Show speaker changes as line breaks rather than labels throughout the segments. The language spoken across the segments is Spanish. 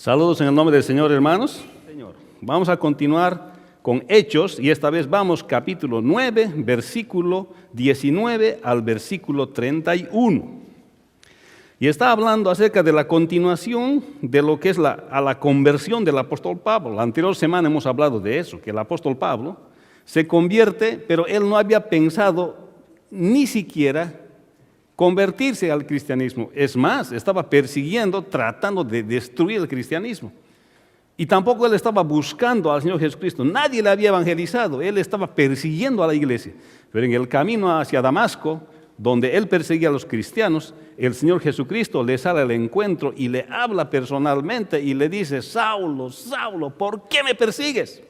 Saludos en el nombre del Señor, hermanos. Vamos a continuar con Hechos y esta vez vamos capítulo 9, versículo 19 al versículo 31. Y está hablando acerca de la continuación de lo que es la conversión del apóstol Pablo. La anterior semana hemos hablado de eso, que el apóstol Pablo se convierte, pero él no había pensado ni siquiera convertirse al cristianismo. Es más, estaba persiguiendo, tratando de destruir el cristianismo. Y tampoco él estaba buscando al Señor Jesucristo. Nadie le había evangelizado. Él estaba persiguiendo a la iglesia. Pero en el camino hacia Damasco, donde él perseguía a los cristianos, el Señor Jesucristo le sale al encuentro y le habla personalmente y le dice: Saulo, Saulo, ¿por qué me persigues?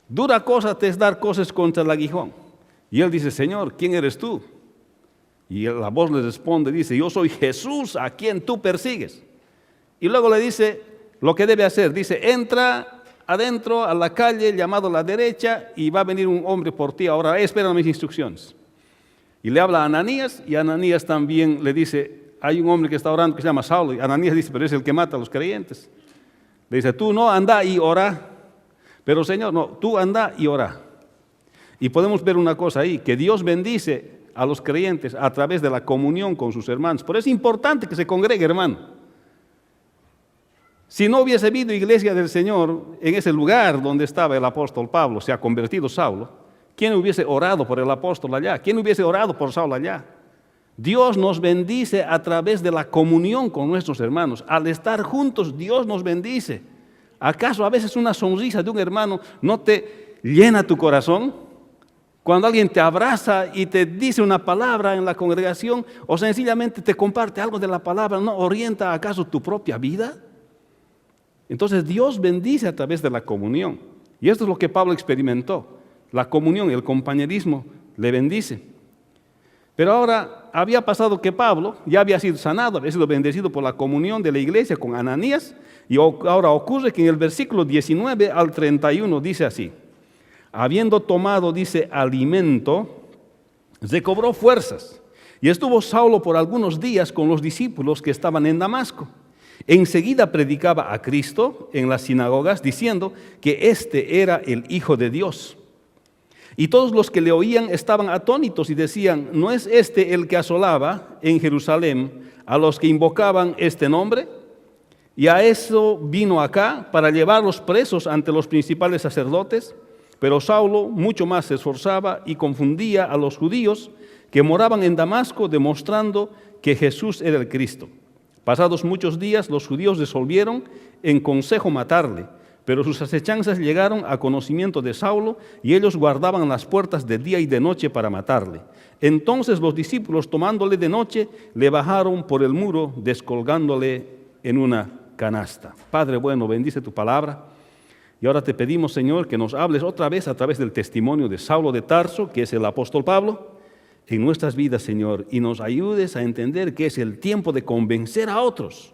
Dura cosa te es dar cosas contra el aguijón. Y él dice: Señor, ¿quién eres tú? Y la voz le responde, dice: yo soy Jesús a quien tú persigues. Y luego le dice lo que debe hacer. Dice: entra adentro a la calle llamado la derecha y va a venir un hombre por ti. Ahora espera mis instrucciones. Y le habla a Ananías, y Ananías también le dice: hay un hombre que está orando que se llama Saulo. Y Ananías dice: pero es el que mata a los creyentes. Le dice: tú no, anda y ora. Pero Señor, no, tú anda y ora. Y podemos ver una cosa ahí, que Dios bendice a los creyentes a través de la comunión con sus hermanos. Por eso es importante que se congregue, hermano. Si no hubiese habido iglesia del Señor en ese lugar donde estaba el apóstol Pablo, se ha convertido Saulo, ¿quién hubiese orado por el apóstol allá? ¿Quién hubiese orado por Saulo allá? Dios nos bendice a través de la comunión con nuestros hermanos. Al estar juntos, Dios nos bendice. ¿Acaso a veces una sonrisa de un hermano no te llena tu corazón? Cuando alguien te abraza y te dice una palabra en la congregación o sencillamente te comparte algo de la palabra, ¿no orienta acaso tu propia vida? Entonces Dios bendice a través de la comunión. Y esto es lo que Pablo experimentó. La comunión, el compañerismo le bendice. Pero ahora había pasado que Pablo ya había sido sanado, había sido bendecido por la comunión de la iglesia con Ananías. Y ahora ocurre que en el versículo 19 al 31 dice así: habiendo tomado, dice, alimento, recobró fuerzas. Y estuvo Saulo por algunos días con los discípulos que estaban en Damasco. Enseguida predicaba a Cristo en las sinagogas, diciendo que éste era el Hijo de Dios. Y todos los que le oían estaban atónitos y decían: ¿no es este el que asolaba en Jerusalén a los que invocaban este nombre? Y a eso vino acá, para llevarlos presos ante los principales sacerdotes. Pero Saulo mucho más se esforzaba y confundía a los judíos que moraban en Damasco, demostrando que Jesús era el Cristo. Pasados muchos días, los judíos resolvieron en consejo matarle, pero sus acechanzas llegaron a conocimiento de Saulo y ellos guardaban las puertas de día y de noche para matarle. Entonces los discípulos, tomándole de noche, le bajaron por el muro, descolgándole en una canasta. Padre bueno, bendice tu palabra. Y ahora te pedimos, Señor, que nos hables otra vez a través del testimonio de Saulo de Tarso, que es el apóstol Pablo, en nuestras vidas, Señor, y nos ayudes a entender que es el tiempo de convencer a otros,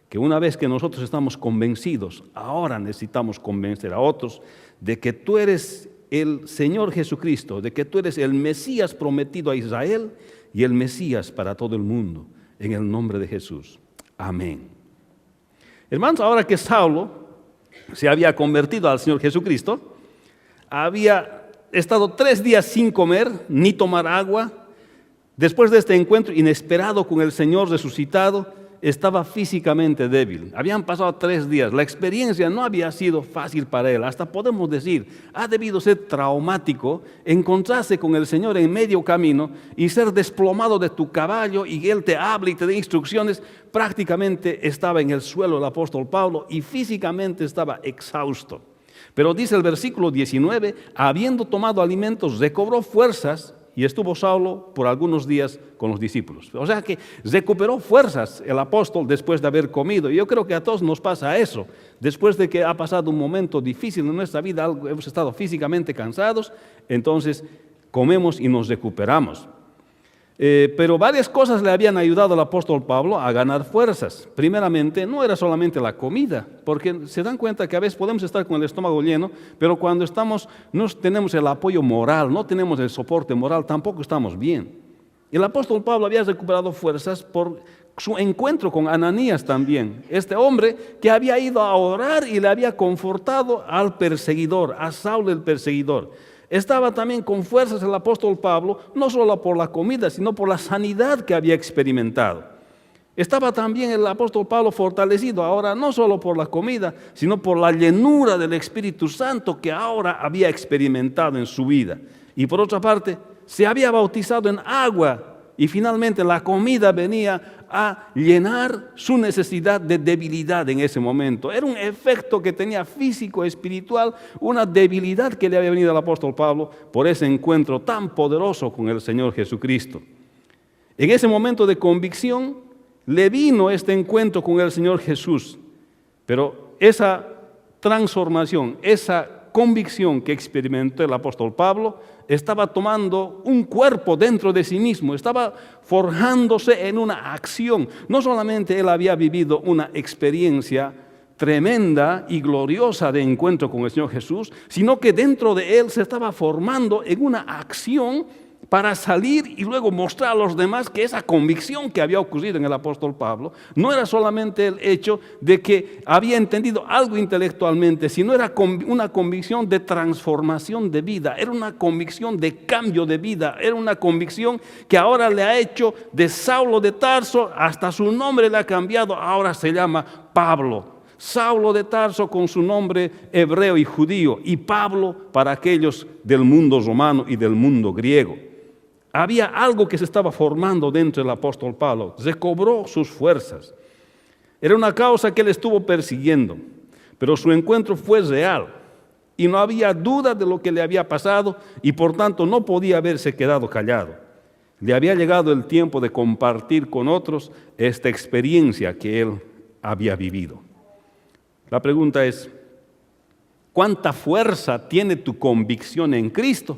que una vez que nosotros estamos convencidos, ahora necesitamos convencer a otros de que tú eres el Señor Jesucristo, de que tú eres el Mesías prometido a Israel y el Mesías para todo el mundo, en el nombre de Jesús. Amén. Hermanos, ahora que Saulo se había convertido al Señor Jesucristo, había estado 3 días sin comer ni tomar agua. Después de este encuentro inesperado con el Señor resucitado, estaba físicamente débil. Habían pasado 3 días. La experiencia no había sido fácil para él. Hasta podemos decir, ha debido ser traumático encontrarse con el Señor en medio camino y ser desplomado de tu caballo y Él te hable y te dé instrucciones. Prácticamente estaba en el suelo el apóstol Pablo y físicamente estaba exhausto. Pero dice el versículo 19, habiendo tomado alimentos, recobró fuerzas. Y estuvo Saulo por algunos días con los discípulos. O sea que recuperó fuerzas el apóstol después de haber comido. Y yo creo que a todos nos pasa eso. Después de que ha pasado un momento difícil en nuestra vida, hemos estado físicamente cansados, entonces comemos y nos recuperamos. Pero varias cosas le habían ayudado al apóstol Pablo a ganar fuerzas. Primeramente, no era solamente la comida, porque se dan cuenta que a veces podemos estar con el estómago lleno, pero cuando no tenemos el apoyo moral, no tenemos el soporte moral, tampoco estamos bien. El apóstol Pablo había recuperado fuerzas por su encuentro con Ananías también. Este hombre que había ido a orar y le había confortado al perseguidor, a Saulo el perseguidor. Estaba también con fuerzas el apóstol Pablo, no solo por la comida, sino por la sanidad que había experimentado. Estaba también el apóstol Pablo fortalecido ahora no solo por la comida, sino por la llenura del Espíritu Santo que ahora había experimentado en su vida. Y por otra parte, se había bautizado en agua y finalmente la comida venía a llenar su necesidad de debilidad en ese momento. Era un efecto que tenía físico, espiritual, una debilidad que le había venido al apóstol Pablo por ese encuentro tan poderoso con el Señor Jesucristo. En ese momento de convicción le vino este encuentro con el Señor Jesús, pero esa transformación, esa convicción que experimentó el apóstol Pablo estaba tomando un cuerpo dentro de sí mismo, estaba forjándose en una acción. No solamente él había vivido una experiencia tremenda y gloriosa de encuentro con el Señor Jesús, sino que dentro de él se estaba formando en una acción para salir y luego mostrar a los demás que esa convicción que había ocurrido en el apóstol Pablo no era solamente el hecho de que había entendido algo intelectualmente, sino era una convicción de transformación de vida, era una convicción de cambio de vida, era una convicción que ahora le ha hecho de Saulo de Tarso, hasta su nombre le ha cambiado, ahora se llama Pablo. Saulo de Tarso con su nombre hebreo y judío, y Pablo para aquellos del mundo romano y del mundo griego. Había algo que se estaba formando dentro del apóstol Pablo, recobró sus fuerzas. Era una causa que él estuvo persiguiendo, pero su encuentro fue real y no había duda de lo que le había pasado y por tanto no podía haberse quedado callado. Le había llegado el tiempo de compartir con otros esta experiencia que él había vivido. La pregunta es, ¿cuánta fuerza tiene tu convicción en Cristo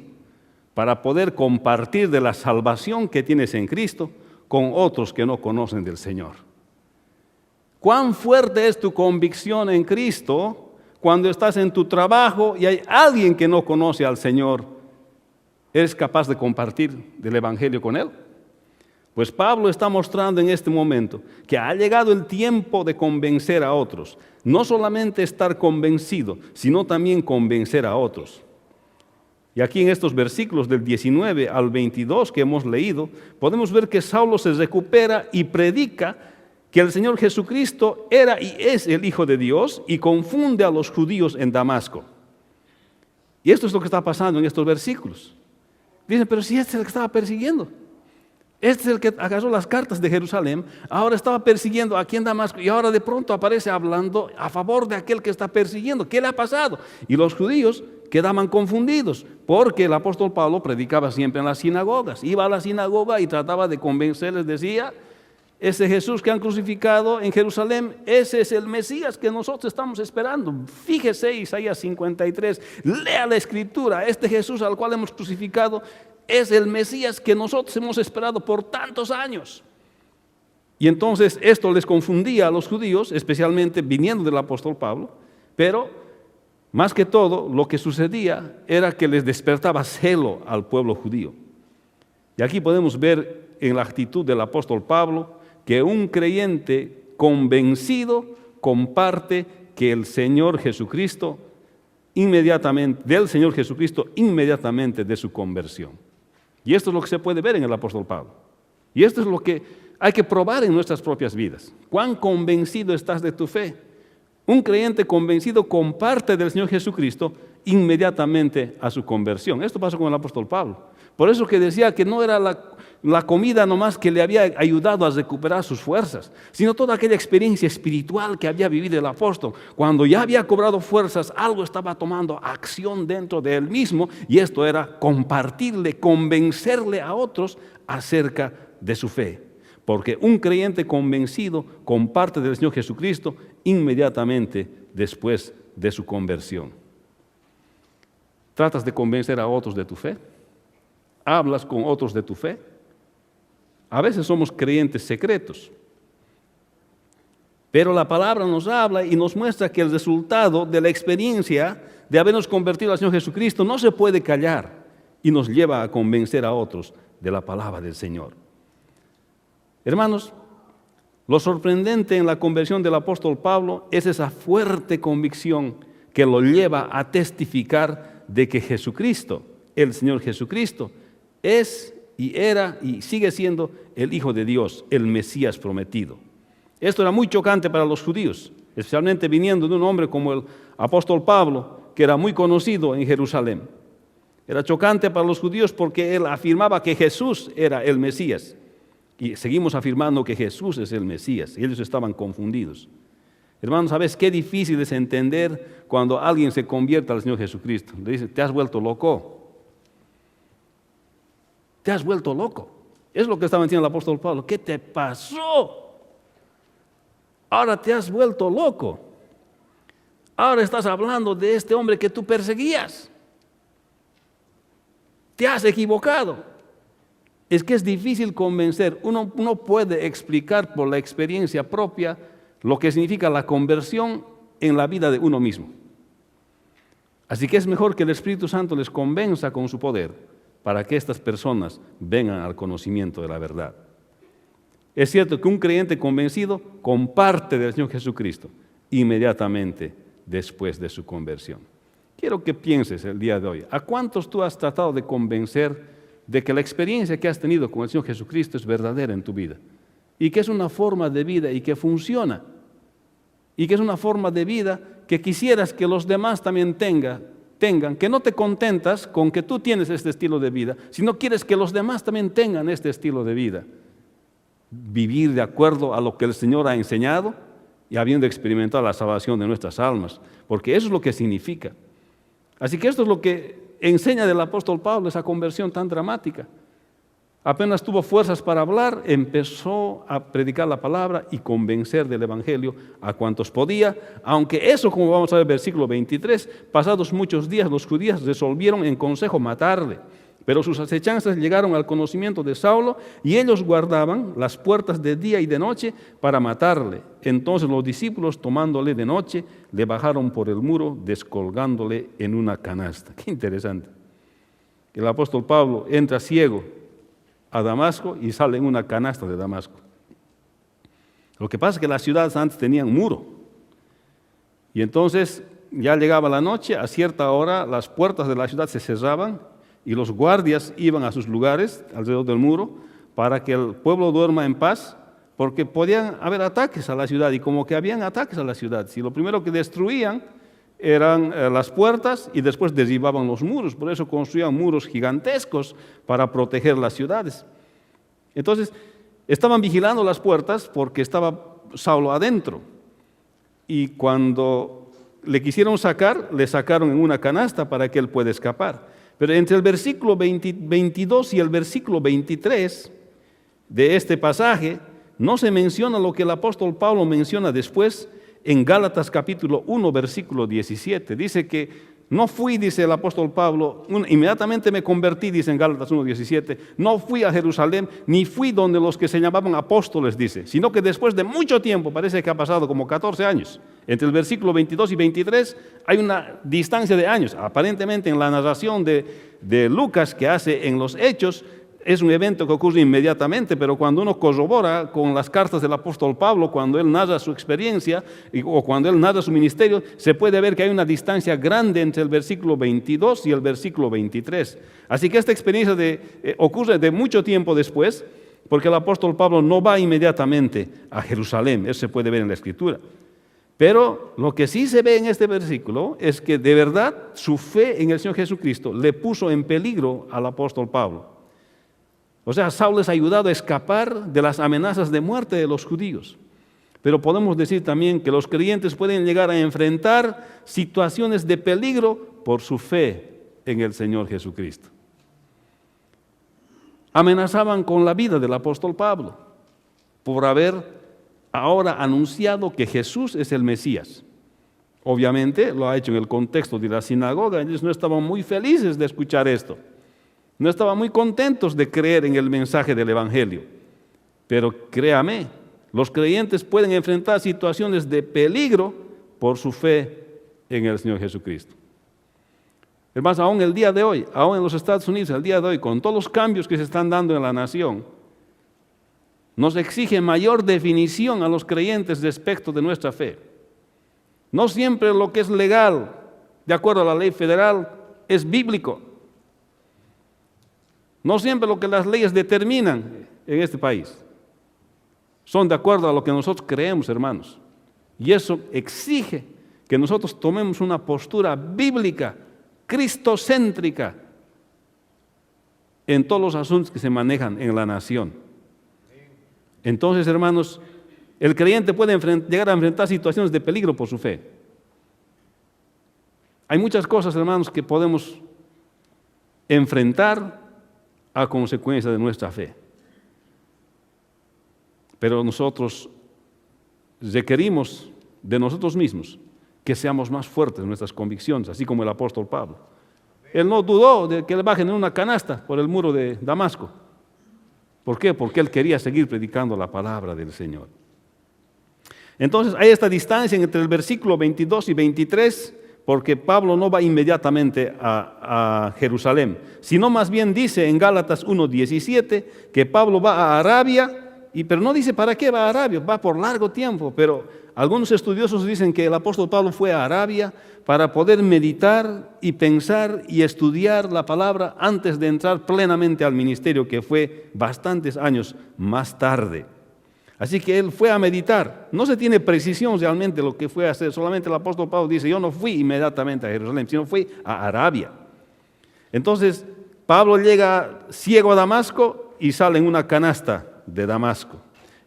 para poder compartir de la salvación que tienes en Cristo con otros que no conocen del Señor? ¿Cuán fuerte es tu convicción en Cristo cuando estás en tu trabajo y hay alguien que no conoce al Señor? ¿Eres capaz de compartir del Evangelio con él? Pues Pablo está mostrando en este momento que ha llegado el tiempo de convencer a otros. No solamente estar convencido, sino también convencer a otros. Y aquí en estos versículos del 19 al 22 que hemos leído, podemos ver que Saulo se recupera y predica que el Señor Jesucristo era y es el Hijo de Dios y confunde a los judíos en Damasco. Y esto es lo que está pasando en estos versículos. Dicen, pero si este es el que estaba persiguiendo. Este es el que agarró las cartas de Jerusalén, ahora estaba persiguiendo aquí en Damasco y ahora de pronto aparece hablando a favor de aquel que está persiguiendo. ¿Qué le ha pasado? Y los judíos quedaban confundidos porque el apóstol Pablo predicaba siempre en las sinagogas. Iba a la sinagoga y trataba de convencerles, decía, ese Jesús que han crucificado en Jerusalén, ese es el Mesías que nosotros estamos esperando. Fíjese Isaías 53, lea la Escritura, este Jesús al cual hemos crucificado es el Mesías que nosotros hemos esperado por tantos años. Y entonces esto les confundía a los judíos, especialmente viniendo del apóstol Pablo, pero más que todo lo que sucedía era que les despertaba celo al pueblo judío. Y aquí podemos ver en la actitud del apóstol Pablo que un creyente convencido comparte que el Señor Jesucristo inmediatamente de su conversión. Y esto es lo que se puede ver en el apóstol Pablo. Y esto es lo que hay que probar en nuestras propias vidas. ¿Cuán convencido estás de tu fe? Un creyente convencido comparte del Señor Jesucristo inmediatamente a su conversión. Esto pasó con el apóstol Pablo. Por eso que decía que no era la comida nomás que le había ayudado a recuperar sus fuerzas, sino toda aquella experiencia espiritual que había vivido el apóstol. Cuando ya había cobrado fuerzas, algo estaba tomando acción dentro de él mismo, y esto era compartirle, convencerle a otros acerca de su fe. Porque un creyente convencido comparte del Señor Jesucristo inmediatamente después de su conversión. ¿Tratas de convencer a otros de tu fe? ¿Hablas con otros de tu fe? A veces somos creyentes secretos, pero la palabra nos habla y nos muestra que el resultado de la experiencia de habernos convertido al Señor Jesucristo no se puede callar y nos lleva a convencer a otros de la palabra del Señor. Hermanos, lo sorprendente en la conversión del apóstol Pablo es esa fuerte convicción que lo lleva a testificar de que Jesucristo, el Señor Jesucristo, es y era y sigue siendo el Hijo de Dios, el Mesías prometido. Esto era muy chocante para los judíos, especialmente viniendo de un hombre como el apóstol Pablo, que era muy conocido en Jerusalén. Era chocante para los judíos porque él afirmaba que Jesús era el Mesías. Y seguimos afirmando que Jesús es el Mesías. Y ellos estaban confundidos. Hermanos, ¿sabes qué difícil es entender cuando alguien se convierte al Señor Jesucristo? Le dice, te has vuelto loco. Te has vuelto loco. Es lo que estaba diciendo el apóstol Pablo. ¿Qué te pasó? Ahora te has vuelto loco. Ahora estás hablando de este hombre que tú perseguías. Te has equivocado. Es que es difícil convencer. Uno puede explicar por la experiencia propia lo que significa la conversión en la vida de uno mismo. Así que es mejor que el Espíritu Santo les convenza con su poder para que estas personas vengan al conocimiento de la verdad. Es cierto que un creyente convencido comparte del Señor Jesucristo inmediatamente después de su conversión. Quiero que pienses el día de hoy, ¿a cuántos tú has tratado de convencer de que la experiencia que has tenido con el Señor Jesucristo es verdadera en tu vida? Y que es una forma de vida y que funciona. Y que es una forma de vida que quisieras que los demás también tengan, que no te contentas con que tú tienes este estilo de vida, sino quieres que los demás también tengan este estilo de vida. Vivir de acuerdo a lo que el Señor ha enseñado y habiendo experimentado la salvación de nuestras almas, porque eso es lo que significa. Así que esto es lo que enseña del apóstol Pablo, esa conversión tan dramática. Apenas tuvo fuerzas para hablar, empezó a predicar la palabra y convencer del Evangelio a cuantos podía, aunque eso, como vamos a ver, versículo 23, pasados muchos días los judíos resolvieron en consejo matarle, pero sus acechanzas llegaron al conocimiento de Saulo y ellos guardaban las puertas de día y de noche para matarle. Entonces los discípulos, tomándole de noche, le bajaron por el muro, descolgándole en una canasta. Qué interesante. El apóstol Pablo entra ciego a Damasco y sale en una canasta de Damasco. Lo que pasa es que las ciudades antes tenían muro. Y entonces ya llegaba la noche, a cierta hora las puertas de la ciudad se cerraban y los guardias iban a sus lugares alrededor del muro para que el pueblo duerma en paz, porque podían haber ataques a la ciudad, y como que habían ataques a la ciudad, si lo primero que destruían eran las puertas y después derribaban los muros, por eso construían muros gigantescos para proteger las ciudades. Entonces, estaban vigilando las puertas porque estaba Saulo adentro, y cuando le quisieron sacar, le sacaron en una canasta para que él pueda escapar. Pero entre el versículo 22 y el versículo 23 de este pasaje no se menciona lo que el apóstol Pablo menciona después en Gálatas capítulo 1, versículo 17. Dice que no fui, dice el apóstol Pablo, inmediatamente me convertí, dice en Gálatas 1, 17, no fui a Jerusalén, ni fui donde los que se llamaban apóstoles, dice, sino que después de mucho tiempo, parece que ha pasado como 14 años, entre el versículo 22 y 23 hay una distancia de años. Aparentemente en la narración de Lucas que hace en los Hechos, es un evento que ocurre inmediatamente, pero cuando uno corrobora con las cartas del apóstol Pablo, cuando él narra su experiencia o cuando él narra su ministerio, se puede ver que hay una distancia grande entre el versículo 22 y el versículo 23. Así que esta experiencia ocurre de mucho tiempo después, porque el apóstol Pablo no va inmediatamente a Jerusalén, eso se puede ver en la Escritura. Pero lo que sí se ve en este versículo es que de verdad su fe en el Señor Jesucristo le puso en peligro al apóstol Pablo. O sea, Saulo les ha ayudado a escapar de las amenazas de muerte de los judíos. Pero podemos decir también que los creyentes pueden llegar a enfrentar situaciones de peligro por su fe en el Señor Jesucristo. Amenazaban con la vida del apóstol Pablo por haber ahora anunciado que Jesús es el Mesías. Obviamente lo ha hecho en el contexto de la sinagoga, ellos no estaban muy felices de escuchar esto. No estaban muy contentos de creer en el mensaje del Evangelio. Pero créame, los creyentes pueden enfrentar situaciones de peligro por su fe en el Señor Jesucristo. Hermanos, aún el día de hoy, aún en los Estados Unidos, el día de hoy, con todos los cambios que se están dando en la nación, nos exige mayor definición a los creyentes respecto de nuestra fe. No siempre lo que es legal, de acuerdo a la ley federal, es bíblico. No siempre lo que las leyes determinan en este país son de acuerdo a lo que nosotros creemos, hermanos. Y eso exige que nosotros tomemos una postura bíblica, cristocéntrica, en todos los asuntos que se manejan en la nación. Entonces, hermanos, el creyente puede llegar a enfrentar situaciones de peligro por su fe. Hay muchas cosas, hermanos, que podemos enfrentar a consecuencia de nuestra fe. Pero nosotros requerimos de nosotros mismos que seamos más fuertes en nuestras convicciones, así como el apóstol Pablo. Él no dudó de que le bajen en una canasta por el muro de Damasco. ¿Por qué? Porque él quería seguir predicando la palabra del Señor. Entonces hay esta distancia entre el versículo 22 y 23, porque Pablo no va inmediatamente a Jerusalén, sino más bien dice en Gálatas 1:17 que Pablo va a Arabia, pero no dice para qué va a Arabia, va por largo tiempo, pero algunos estudiosos dicen que el apóstol Pablo fue a Arabia para poder meditar y pensar y estudiar la palabra antes de entrar plenamente al ministerio, que fue bastantes años más tarde. Así que él fue a meditar. No se tiene precisión realmente lo que fue a hacer. Solamente el apóstol Pablo dice, yo no fui inmediatamente a Jerusalén, sino fui a Arabia. Entonces, Pablo llega ciego a Damasco y sale en una canasta de Damasco.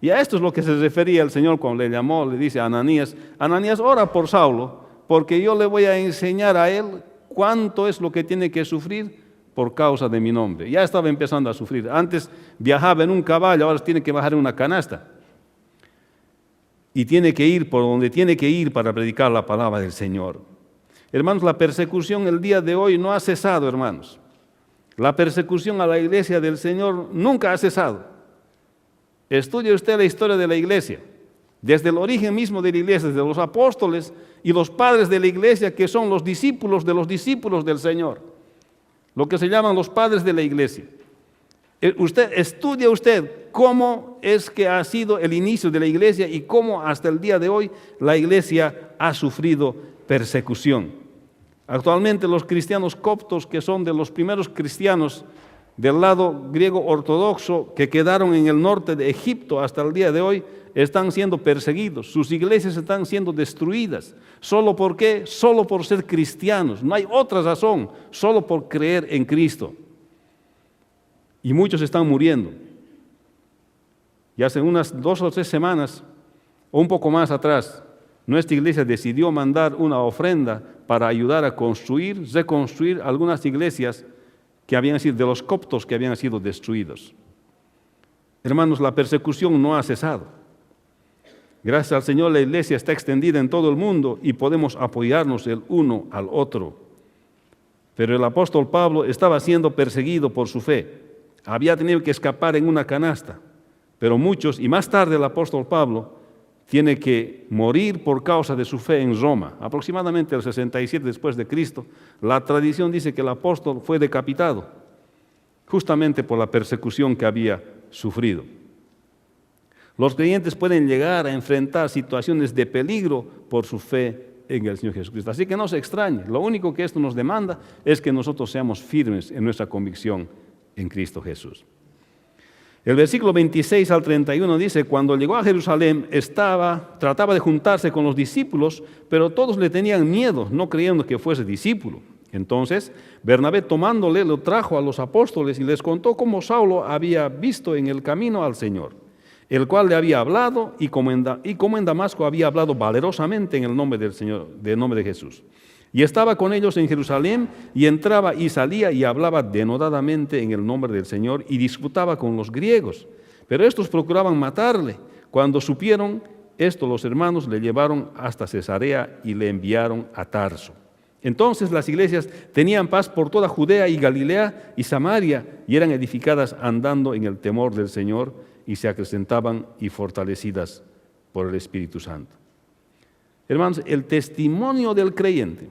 Y a esto es lo que se refería el Señor cuando le llamó, le dice a Ananías, Ananías, ora por Saulo, porque yo le voy a enseñar a él cuánto es lo que tiene que sufrir por causa de mi nombre. Ya estaba empezando a sufrir. Antes viajaba en un caballo, ahora tiene que bajar en una canasta. Y tiene que ir por donde tiene que ir para predicar la palabra del Señor. Hermanos, la persecución el día de hoy no ha cesado, hermanos. La persecución a la iglesia del Señor nunca ha cesado. Estudie usted la historia de la iglesia, desde el origen mismo de la iglesia, desde los apóstoles y los padres de la iglesia, que son los discípulos del Señor, lo que se llaman los padres de la iglesia. Estudia usted cómo es que ha sido el inicio de la iglesia y cómo hasta el día de hoy la iglesia ha sufrido persecución. Actualmente los cristianos coptos, que son de los primeros cristianos del lado griego ortodoxo que quedaron en el norte de Egipto hasta el día de hoy, están siendo perseguidos, sus iglesias están siendo destruidas. ¿Solo por qué? Solo por ser cristianos, no hay otra razón, solo por creer en Cristo. Y muchos están muriendo. Y hace unas 2 o 3 semanas, o un poco más atrás, nuestra iglesia decidió mandar una ofrenda para ayudar a reconstruir algunas iglesias que habían sido de los coptos que habían sido destruidos. Hermanos, la persecución no ha cesado. Gracias al Señor la iglesia está extendida en todo el mundo y podemos apoyarnos el uno al otro. Pero el apóstol Pablo estaba siendo perseguido por su fe. Había tenido que escapar en una canasta. Pero muchos, y más tarde el apóstol Pablo, tiene que morir por causa de su fe en Roma, aproximadamente el 67 después de Cristo. La tradición dice que el apóstol fue decapitado, justamente por la persecución que había sufrido. Los creyentes pueden llegar a enfrentar situaciones de peligro por su fe en el Señor Jesucristo. Así que no se extrañe, lo único que esto nos demanda es que nosotros seamos firmes en nuestra convicción en Cristo Jesús. El versículo 26 al 31 dice, cuando llegó a Jerusalén, trataba de juntarse con los discípulos, pero todos le tenían miedo, no creyendo que fuese discípulo. Entonces, Bernabé tomándole, lo trajo a los apóstoles y les contó cómo Saulo había visto en el camino al Señor, el cual le había hablado y como en Damasco había hablado valerosamente en el nombre del Señor, del nombre de Jesús. Y estaba con ellos en Jerusalén y entraba y salía y hablaba denodadamente en el nombre del Señor y disputaba con los griegos. Pero estos procuraban matarle. Cuando supieron esto, los hermanos le llevaron hasta Cesarea y le enviaron a Tarso. Entonces las iglesias tenían paz por toda Judea y Galilea y Samaria y eran edificadas andando en el temor del Señor y se acrecentaban y fortalecidas por el Espíritu Santo. Hermanos, el testimonio del creyente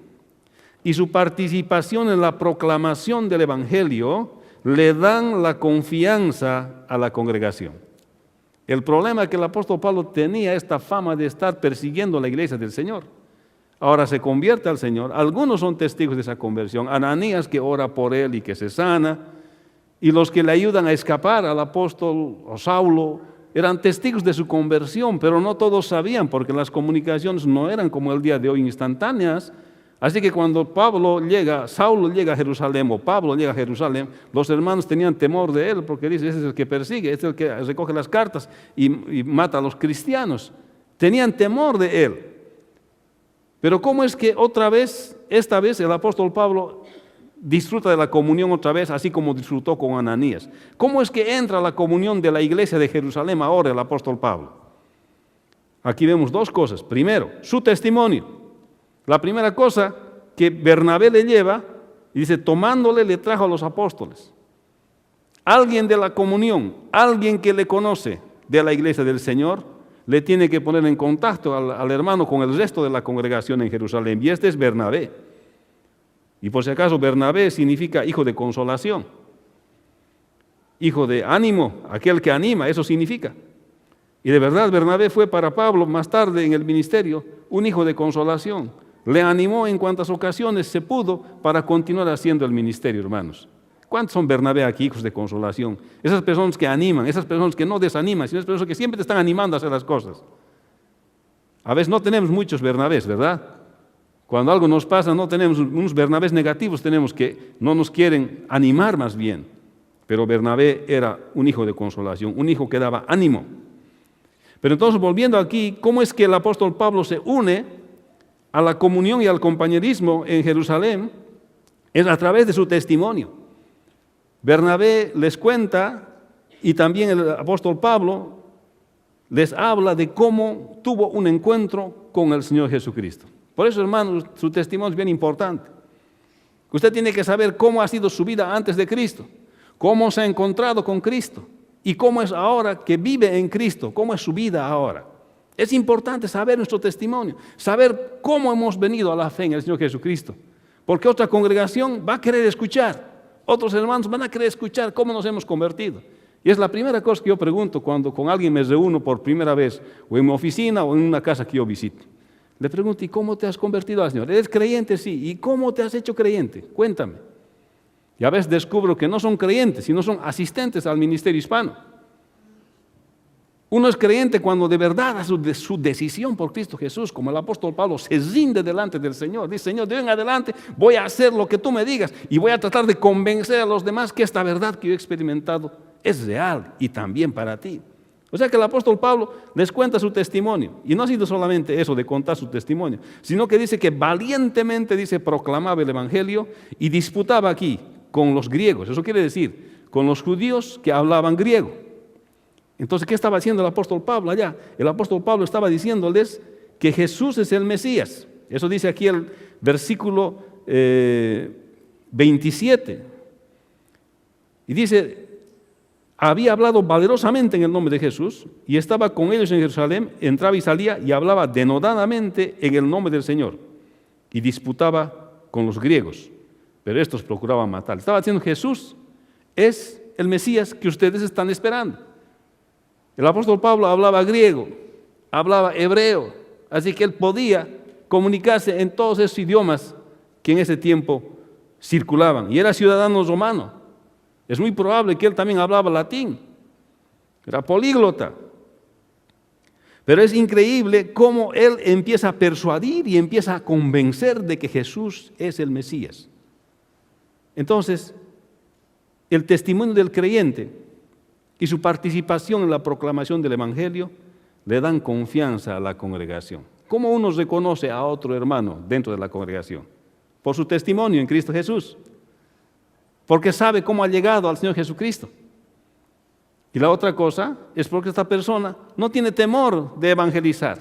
y su participación en la proclamación del Evangelio le dan la confianza a la congregación. El problema es que el apóstol Pablo tenía esta fama de estar persiguiendo la iglesia del Señor. Ahora se convierte al Señor. Algunos son testigos de esa conversión. Ananías, que ora por él y que se sana, y los que le ayudan a escapar al apóstol o Saulo eran testigos de su conversión, pero no todos sabían, porque las comunicaciones no eran como el día de hoy, instantáneas. Así que cuando Saulo llega a Jerusalén, o Pablo llega a Jerusalén, los hermanos tenían temor de él, porque dice, ese es el que persigue, este es el que recoge las cartas y mata a los cristianos. Tenían temor de él. Pero ¿cómo es que esta vez el apóstol Pablo disfruta de la comunión otra vez, así como disfrutó con Ananías? ¿Cómo es que entra a la comunión de la iglesia de Jerusalén ahora el apóstol Pablo? Aquí vemos dos cosas. Primero, su testimonio. La primera cosa que Bernabé le lleva, y dice, tomándole le trajo a los apóstoles. Alguien de la comunión, alguien que le conoce de la iglesia del Señor, le tiene que poner en contacto al hermano con el resto de la congregación en Jerusalén. Y este es Bernabé. Y por si acaso, Bernabé significa hijo de consolación, hijo de ánimo, aquel que anima, eso significa. Y de verdad, Bernabé fue para Pablo más tarde en el ministerio un hijo de consolación. Le animó en cuantas ocasiones se pudo para continuar haciendo el ministerio, hermanos. ¿Cuántos son Bernabé aquí, hijos de consolación? Esas personas que animan, esas personas que no desaniman, sino esas personas que siempre te están animando a hacer las cosas. A veces no tenemos muchos Bernabés, ¿verdad? Cuando algo nos pasa, no tenemos unos Bernabés negativos, tenemos que no nos quieren animar más bien. Pero Bernabé era un hijo de consolación, un hijo que daba ánimo. Pero entonces, volviendo aquí, ¿cómo es que el apóstol Pablo se une a la comunión y al compañerismo en Jerusalén? Es a través de su testimonio. Bernabé les cuenta, y también el apóstol Pablo les habla de cómo tuvo un encuentro con el Señor Jesucristo. Por eso, hermanos, su testimonio es bien importante. Usted tiene que saber cómo ha sido su vida antes de Cristo, cómo se ha encontrado con Cristo y cómo es ahora que vive en Cristo, cómo es su vida ahora. Es importante saber nuestro testimonio, saber cómo hemos venido a la fe en el Señor Jesucristo, porque otra congregación va a querer escuchar, otros hermanos van a querer escuchar cómo nos hemos convertido. Y es la primera cosa que yo pregunto cuando con alguien me reúno por primera vez, o en mi oficina o en una casa que yo visito. Le pregunto, ¿y cómo te has convertido al Señor? ¿Eres creyente? Sí. ¿Y cómo te has hecho creyente? Cuéntame. Y a veces descubro que no son creyentes, sino son asistentes al ministerio hispano. Uno es creyente cuando de verdad hace su decisión por Cristo Jesús, como el apóstol Pablo se rinde delante del Señor. Dice, Señor, de hoy en adelante voy a hacer lo que tú me digas y voy a tratar de convencer a los demás que esta verdad que yo he experimentado es real y también para ti. O sea que el apóstol Pablo les cuenta su testimonio. Y no ha sido solamente eso de contar su testimonio, sino que dice que valientemente, proclamaba el evangelio y disputaba aquí con los griegos. Eso quiere decir, con los judíos que hablaban griego. Entonces, ¿qué estaba haciendo el apóstol Pablo allá? El apóstol Pablo estaba diciéndoles que Jesús es el Mesías. Eso dice aquí el versículo 27. Y dice, había hablado valerosamente en el nombre de Jesús y estaba con ellos en Jerusalén, entraba y salía y hablaba denodadamente en el nombre del Señor y disputaba con los griegos, pero estos procuraban matar. Estaba diciendo, Jesús es el Mesías que ustedes están esperando. El apóstol Pablo hablaba griego, hablaba hebreo, así que él podía comunicarse en todos esos idiomas que en ese tiempo circulaban. Y era ciudadano romano. Es muy probable que él también hablaba latín. Era políglota. Pero es increíble cómo él empieza a persuadir y empieza a convencer de que Jesús es el Mesías. Entonces, el testimonio del creyente y su participación en la proclamación del Evangelio le dan confianza a la congregación. ¿Cómo uno reconoce a otro hermano dentro de la congregación? Por su testimonio en Cristo Jesús. Porque sabe cómo ha llegado al Señor Jesucristo. Y la otra cosa es porque esta persona no tiene temor de evangelizar,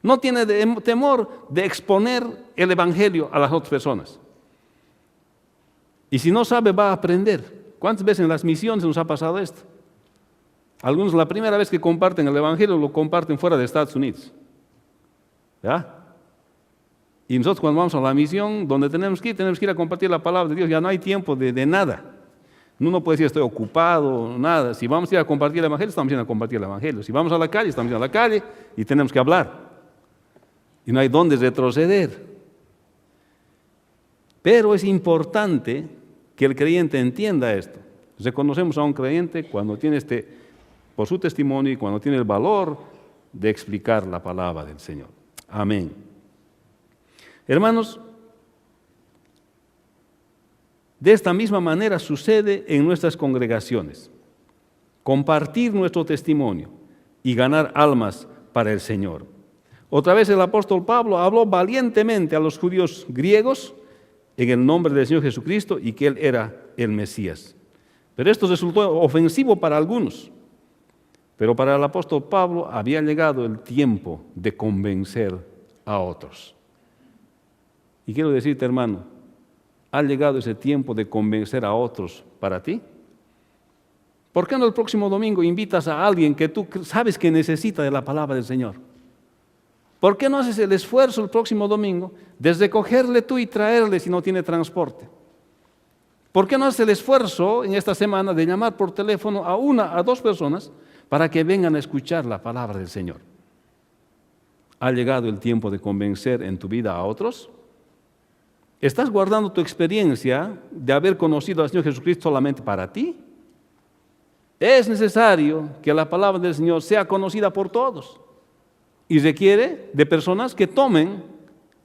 no tiene temor de exponer el Evangelio a las otras personas. Y si no sabe, va a aprender. ¿Cuántas veces en las misiones nos ha pasado esto? Algunos la primera vez que comparten el Evangelio lo comparten fuera de Estados Unidos. ¿Ya? Y nosotros cuando vamos a la misión, donde tenemos que ir a compartir la palabra de Dios, ya no hay tiempo de nada. Uno no puede decir estoy ocupado, nada. Si vamos a ir a compartir el Evangelio, estamos yendo a compartir el Evangelio. Si vamos a la calle, estamos yendo a la calle y tenemos que hablar. Y no hay dónde retroceder. Pero es importante que el creyente entienda esto. Reconocemos a un creyente cuando tiene por su testimonio y cuando tiene el valor de explicar la palabra del Señor. Amén. Hermanos, de esta misma manera sucede en nuestras congregaciones. Compartir nuestro testimonio y ganar almas para el Señor. Otra vez el apóstol Pablo habló valientemente a los judíos griegos en el nombre del Señor Jesucristo y que Él era el Mesías. Pero esto resultó ofensivo para algunos. Pero para el apóstol Pablo había llegado el tiempo de convencer a otros. Y quiero decirte, hermano, ¿ha llegado ese tiempo de convencer a otros para ti? ¿Por qué no el próximo domingo invitas a alguien que tú sabes que necesita de la palabra del Señor? ¿Por qué no haces el esfuerzo el próximo domingo de recogerle tú y traerle si no tiene transporte? ¿Por qué no haces el esfuerzo en esta semana de llamar por teléfono a una, a dos personas para que vengan a escuchar la palabra del Señor? ¿Ha llegado el tiempo de convencer en tu vida a otros? ¿Estás guardando tu experiencia de haber conocido al Señor Jesucristo solamente para ti? Es necesario que la palabra del Señor sea conocida por todos y requiere de personas que tomen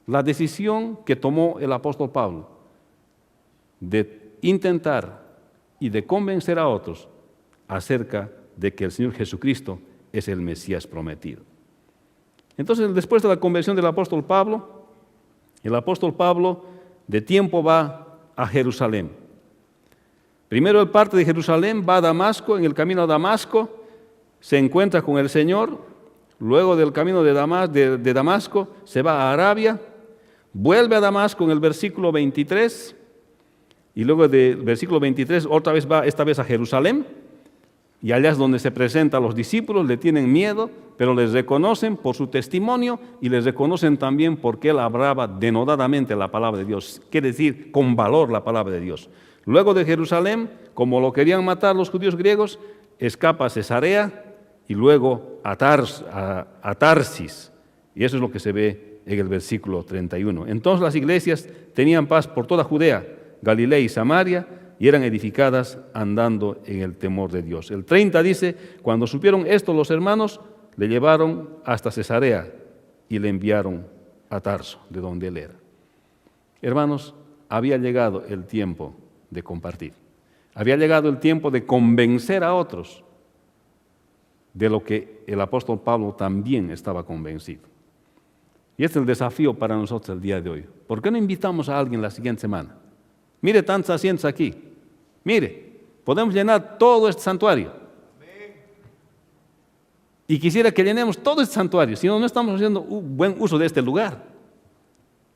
la decisión que tomó el apóstol Pablo de intentar y de convencer a otros acerca de que el Señor Jesucristo es el Mesías prometido. Entonces, después de la conversión del apóstol Pablo, el apóstol Pablo de tiempo va a Jerusalén. Primero él parte de Jerusalén, va a Damasco, en el camino a Damasco se encuentra con el Señor, luego del camino de Damasco se va a Arabia, vuelve a Damasco en el versículo 23, y luego del versículo 23 otra vez va esta vez a Jerusalén, y allá es donde se presenta a los discípulos, le tienen miedo, pero les reconocen por su testimonio y les reconocen también porque él hablaba denodadamente la palabra de Dios, quiere decir con valor la palabra de Dios. Luego de Jerusalén, como lo querían matar los judíos griegos, escapa a Cesarea y luego a Tarsis, y eso es lo que se ve en el versículo 31. Entonces las iglesias tenían paz por toda Judea, Galilea y Samaria, y eran edificadas andando en el temor de Dios. El 30 dice, cuando supieron esto los hermanos, le llevaron hasta Cesarea y le enviaron a Tarso, de donde él era. Hermanos, había llegado el tiempo de compartir. Había llegado el tiempo de convencer a otros de lo que el apóstol Pablo también estaba convencido. Y este es el desafío para nosotros el día de hoy. ¿Por qué no invitamos a alguien la siguiente semana? Mire tantos asientos aquí. Mire, podemos llenar todo este santuario. Y quisiera que llenemos todo este santuario, si no, no estamos haciendo un buen uso de este lugar.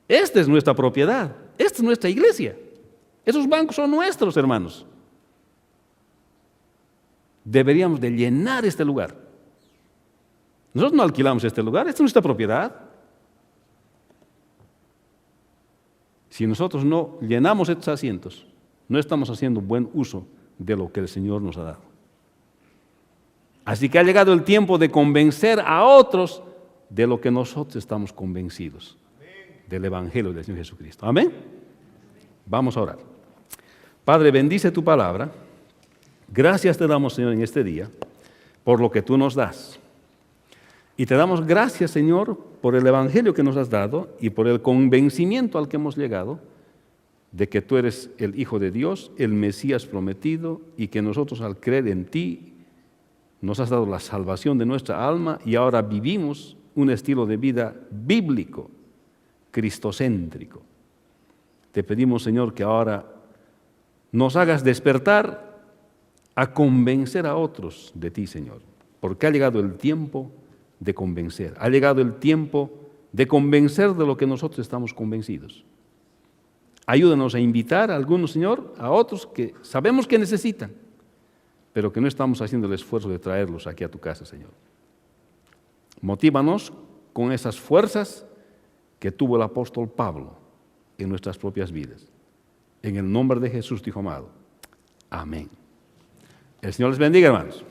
Esta es nuestra propiedad, esta es nuestra iglesia. Esos bancos son nuestros, hermanos. Deberíamos de llenar este lugar. Nosotros no alquilamos este lugar, esta es nuestra propiedad. Si nosotros no llenamos estos asientos, no estamos haciendo buen uso de lo que el Señor nos ha dado. Así que ha llegado el tiempo de convencer a otros de lo que nosotros estamos convencidos, del Evangelio del Señor Jesucristo. Amén. Vamos a orar. Padre, bendice tu palabra. Gracias te damos, Señor, en este día por lo que tú nos das. Y te damos gracias, Señor, por el Evangelio que nos has dado y por el convencimiento al que hemos llegado de que tú eres el Hijo de Dios, el Mesías prometido, y que nosotros al creer en ti nos has dado la salvación de nuestra alma y ahora vivimos un estilo de vida bíblico, cristocéntrico. Te pedimos, Señor, que ahora nos hagas despertar a convencer a otros de ti, Señor, porque ha llegado el tiempo de convencer, ha llegado el tiempo de convencer de lo que nosotros estamos convencidos. Ayúdanos a invitar a algunos, Señor, a otros que sabemos que necesitan, pero que no estamos haciendo el esfuerzo de traerlos aquí a tu casa, Señor. Motívanos con esas fuerzas que tuvo el apóstol Pablo en nuestras propias vidas. En el nombre de Jesús, tu Hijo amado. Amén. El Señor les bendiga, hermanos.